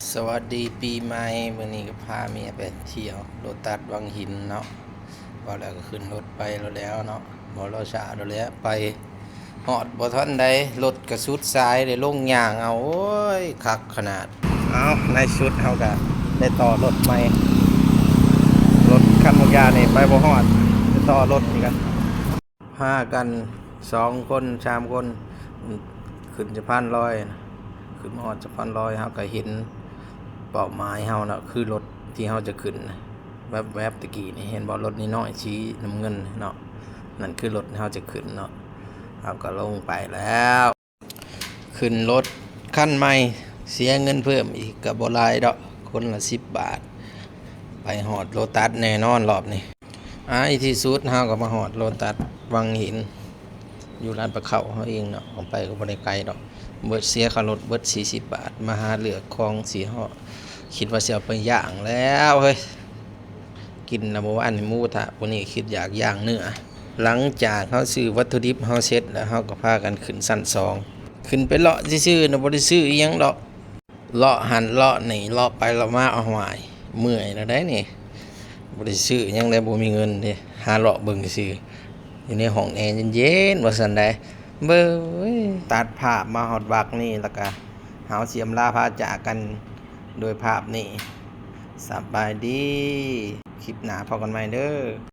สวัสดีปีใหม่มื้อนี้ก็พาเมียไปเที่ยวโลตัสวังหินเนาะว่าแล้วก็ขึ้นรถไปแล้วเนาะบ่รอช้าแล้วไปฮอดบ่ทันใดรถก็สุดสายได้ลงย่างเอาโอ้ยคักขนาดเอาในชุดเฮาก็ได้ต่อรถใหม่รถคันบางอย่างนี่ไปบ่ฮอดได้ต่อรถนี่กันพากัน2คน3คนขึ้นสะพานลอยขึ้นฮอดสะพานลอยเฮาก็เห็นเป้าหมายเฮาน่ะคือรถที่เฮาจะขึ้นแวบๆตะกี้นี่เห็นบ่รถน้อยๆสีน้ำเงินเนาะนั่นคือรถเฮาจะขึ้นเนาะเฮาก็ลงไปแล้วขึ้นรถคันใหม่เสียเงินเพิ่มอีกก็บ่หลายดอกคนละ10 บาทไปฮอดโลตัสแน่นอนรอบนี้อีที่สุดเฮาก็มาฮอดโลตัสวังหินอยู่ร้านปลาเข้าเฮาเองเนาะออกไปก็บ่ได้ไกลดอกเบิดเสียค่ารถเบิด40 บาทมาหาเหลือของสีฮอดคิดว่าสิเอาไปย่างแล้วเฮ้ยกินนะเมื่อวานนี่หมูกระทะวันนี้คิดอยากย่างเนื้อหลังจากเฮาซื้อวัตถุดิบเฮาเสร็จแล้วเฮาก็พากันขึ้นชั้น2ขึ้นไปเลาะซื่อๆน่ะบ่ได้ซื้ออีหยังดอกเลาะหันเลาะนี่เลาะไปเลาะมาเอาหวายเมื่อยแล้วได้นี่บ่ได้ซื้อหยังได้บ่มีเงินเด้หาเลาะเบิ่งซื่ออยู่ในห้องแอร์เย็นๆว่าซั่นได้เบ้ยตัดภาพมาฮอดบักนี่แล้วก็เฮาสิอำลาพาจากกันโดยภาพนี้สบายดีคลิปหน้าพบกันใหม่เด้อ